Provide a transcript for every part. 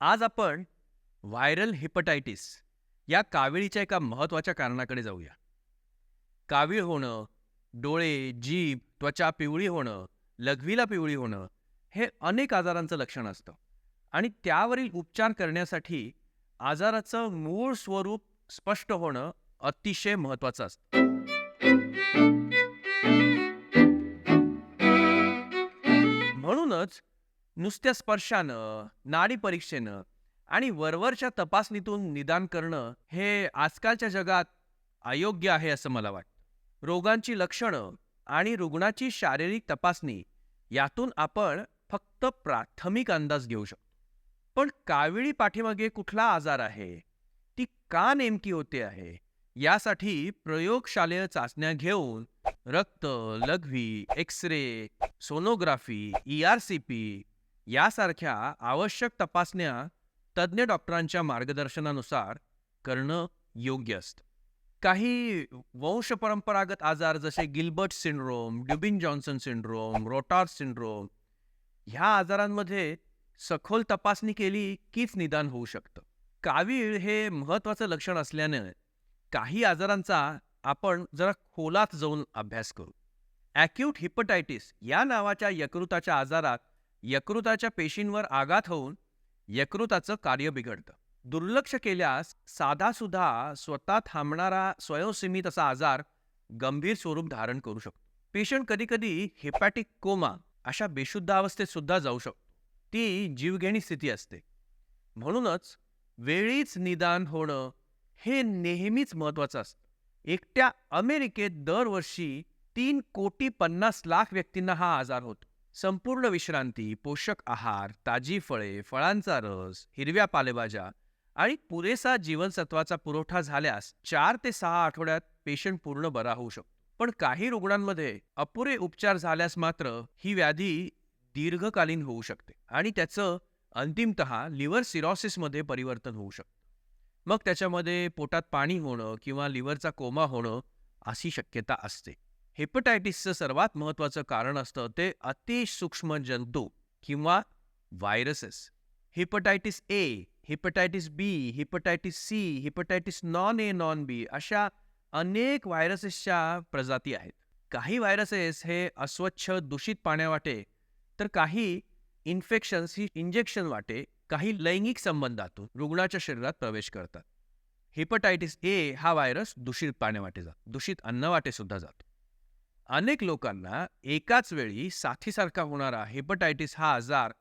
आज आपण व्हायरल हिपटायटिस या काविळीच्या एका महत्त्वाच्या कारणाकडे जाऊया. कावीळ होणं, डोळे, जीभ, त्वचा पिवळी होणं, लघवीला पिवळी होणं हे अनेक आजारांचं लक्षण असतं आणि त्यावरील उपचार करण्यासाठी आजाराचं मूळ स्वरूप स्पष्ट होणं अतिशय महत्त्वाचं असतं. म्हणूनच नुसत्या स्पर्शानं, नाडी परीक्षेनं आणि वरवरच्या तपासणीतून निदान करणं हे आजकालच्या जगात अयोग्य आहे असं मला वाटतं. रोगांची लक्षणं आणि रुग्णाची शारीरिक तपासणी यातून आपण फक्त प्राथमिक अंदाज घेऊ शकतो. पण काविळी पाठीमागे कुठला आजार आहे, ती का नेमकी होते आहे, यासाठी प्रयोगशालेय चाचण्या घेऊन रक्त, लघवी, एक्स-रे, सोनोग्राफी, ERCP यासारख्या आवश्यक तपासण्या तज्ज्ञ डॉक्टरांच्या मार्गदर्शनानुसार करणं योग्य असतं. काही वंशपरंपरागत आजार जसे Gilbert syndrome, Dubin Johnson syndrome, Rotor syndrome ह्या आजारांमध्ये सखोल तपासणी केली कीच निदान होऊ शकतं. कावीळ हे महत्त्वाचं लक्षण असल्यानं काही आजारांचा आपण जरा खोलात जाऊन अभ्यास करू. ॲक्यूट हिपटायटिस या नावाच्या यकृताच्या आजारात यकृताच्या पेशींवर आघात होऊन यकृताचं कार्य बिघडतं. दुर्लक्ष केल्यास साधासुद्धा स्वतः थांबणारा स्वयंसीमित असा आजार गंभीर स्वरूप धारण करू शकतो. पेशंट कधीकधी हेपॅटिक कोमा अशा बेशुद्ध अवस्थेत सुद्धा जाऊ शकतो. ती जीवघेणी स्थिती असते. म्हणूनच वेळीच निदान होणं हे नेहमीच महत्त्वाचं असतं. एकट्या अमेरिकेत दरवर्षी 3,50,00,000 व्यक्तींना हा आजार होतो. संपूर्ण विश्रांती, पोषक आहार, ताजी फळे, फळांचा रस, हिरव्या पालेभाज्या आणि पुरेसा जीवनसत्वाचा पुरवठा झाल्यास 4 ते 6 आठवड्यात पेशंट पूर्ण बरा होऊ शकतो. पण काही रुग्णांमध्ये अपुरे उपचार झाल्यास मात्र ही व्याधी दीर्घकालीन होऊ शकते आणि त्याचं अंतिमतः लिव्हर सिरोसिसमध्ये परिवर्तन होऊ शकतं. मग त्याच्यामध्ये पोटात पाणी होणं किंवा लिव्हरचा कोमा होणं अशी शक्यता असते. हेपटायटिसचं सर्वात महत्त्वाचं कारण असतं ते अतिसूक्ष्म जंतू किंवा viruses. Hepatitis A, hepatitis B, hepatitis C, hepatitis non A non B अशा अनेक व्हायरसेसच्या प्रजाती आहेत. काही व्हायरसेस हे अस्वच्छ दूषित पाण्यावाटे तर काही इन्फेक्शन्स ही इंजेक्शन वाटे काही लैंगिक संबंधातून रुग्णाच्या शरीरात प्रवेश करतात. हेपटायटिस ए हा व्हायरस दूषित पाण्यावाटे जातो, दूषित अन्नवाटे सुद्धा जातो. अनेक लोकांना एकाच वेळी साथीसारखा होणारा हेपटायटिस हा आजार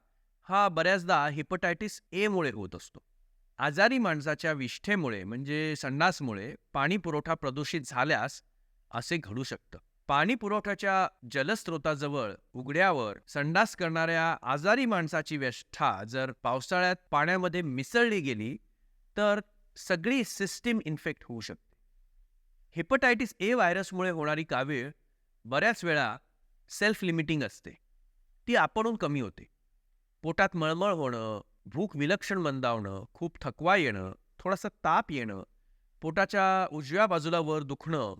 हा बऱ्याचदा हेपटायटिस ए मुळे होत असतो. आजारी माणसाच्या विष्ठेमुळे म्हणजे संडासमुळे पाणी पुरवठा प्रदूषित झाल्यास असे घडू शकतं. पाणी पुरवठ्याच्या जलस्रोताजवळ उघड्यावर संडास करणाऱ्या आजारी माणसाची विष्ठा जर पावसाळ्यात पाण्यामध्ये मिसळली गेली तर सगळी सिस्टीम इन्फेक्ट होऊ शकते. हेपटायटिस ए व्हायरसमुळे होणारी कावीळ बऱ्याच वेळा सेल्फ लिमिटिंग असते. ती आपणहून कमी होते. पोटात मळमळ होणं, भूक विलक्षण मंदावणं, खूप थकवा येणं, थोडासा ताप येणं, पोटाच्या उजव्या बाजूला वर दुखणं,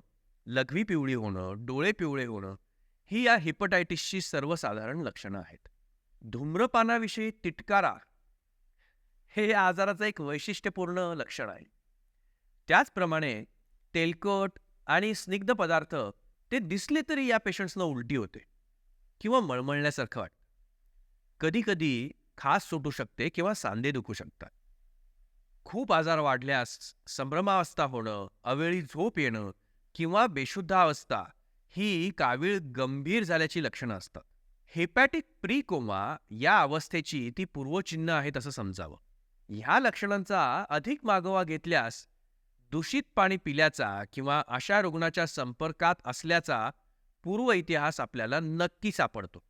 लघवी पिवळी होणं, डोळे पिवळे होणं ही या हेपटायटिसची सर्वसाधारण लक्षणं आहेत. धूम्रपानाविषयी तिटकारा हे या आजाराचं एक वैशिष्ट्यपूर्ण लक्षण आहे. त्याचप्रमाणे तेलकट आणि स्निग्ध पदार्थ ते दिसले तरी या पेशंट्सना उलटी होते किंवा मळमळण्यासारखं वाटतं. कधीकधी खास सुटू शकते किंवा सांधे दुखू शकतात. खूप आजार वाढल्यास संभ्रमावस्था होणं, अवेळी झोप येणं किंवा बेशुद्धावस्था ही कावीळ गंभीर झाल्याची लक्षणं असतात. हेपॅटिक प्रीकोमा या अवस्थेची ती पूर्वचिन्ह आहेत असं समजावं. ह्या लक्षणांचा अधिक मागोवा घेतल्यास दूषित पाणी पिल्याचा किंवा अशा रुग्णाच्या संपर्कात असल्याचा पूर्व इतिहास आपल्याला नक्की सापडतो.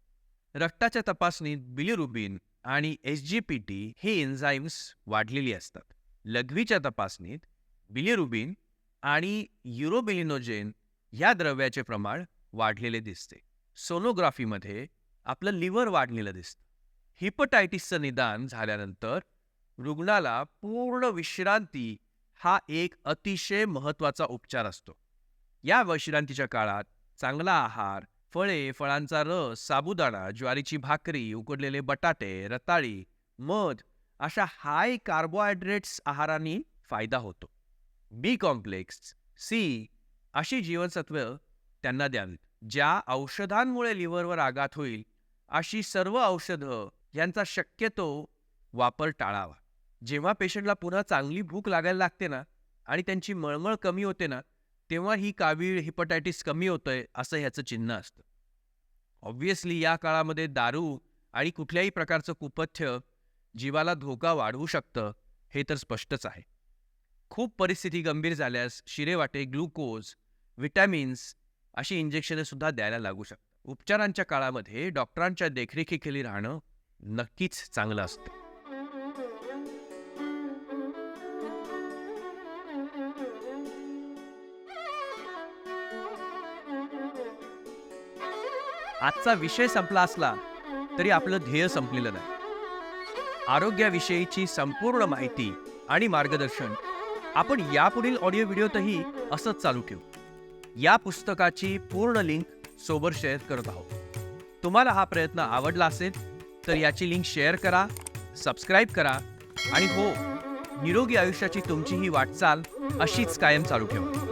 रक्ताच्या तपासणीत बिलिरुबिन आणि SGPT ही एन्झाईम्स वाढलेली असतात. लघवीच्या तपासणीत बिलिरुबिन आणि युरोबिलिनोजेन ह्या द्रव्याचे प्रमाण वाढलेले दिसते. सोनोग्राफीमध्ये आपलं लिव्हर वाढलेलं दिसतं. हिपटायटिसचं निदान झाल्यानंतर रुग्णाला पूर्ण विश्रांती हा एक अतिशय महत्त्वाचा उपचार असतो. या विश्रांतीच्या काळात चांगला आहार, फळे, फळांचा रस, साबुदाणा, ज्वारीची भाकरी, उकडलेले बटाटे, रताळी, मध अशा हाय कार्बोहायड्रेट्स आहाराने फायदा होतो. बी कॉम्प्लेक्स, सी अशी जीवनसत्व त्यांना द्यावीत. ज्या औषधांमुळे लिव्हरवर आघात होईल अशी सर्व औषधं यांचा शक्यतो वापर टाळावा. जेव्हा पेशंटला पुन्हा चांगली भूक लागायला लागते ना आणि त्यांची मळमळ कमी होते ना, तेव्हा ही कावीळ हिपॅटायटिस कमी होतंय असं ह्याचं चिन्ह असतं. ऑब्व्हियसली या काळामध्ये दारू आणि कुठल्याही प्रकारचं कुपथ्य जीवाला धोका वाढवू शकतं हे तर स्पष्टच आहे. खूप परिस्थिती गंभीर झाल्यास शिरेवाटे ग्लुकोज, विटॅमिन्स अशी इंजेक्शने सुद्धा द्यायला लागू शकतात. उपचारांच्या काळामध्ये डॉक्टरांच्या देखरेखीखाली राहणं नक्कीच चांगलं असतं. आजचा विषय संपला असला तरी आपलं ध्येय संपलेलं नाही. आरोग्याविषयीची संपूर्ण माहिती आणि मार्गदर्शन आपण यापुढील ऑडिओ व्हिडिओतही असंच चालू ठेवू. या पुस्तकाची पूर्ण लिंक सोबत शेअर करत आहोत. तुम्हाला हा प्रयत्न आवडला असेल तर याची लिंक शेअर करा, सबस्क्राईब करा आणि हो, निरोगी आयुष्याची तुमची ही वाटचाल अशीच कायम चालू ठेवा.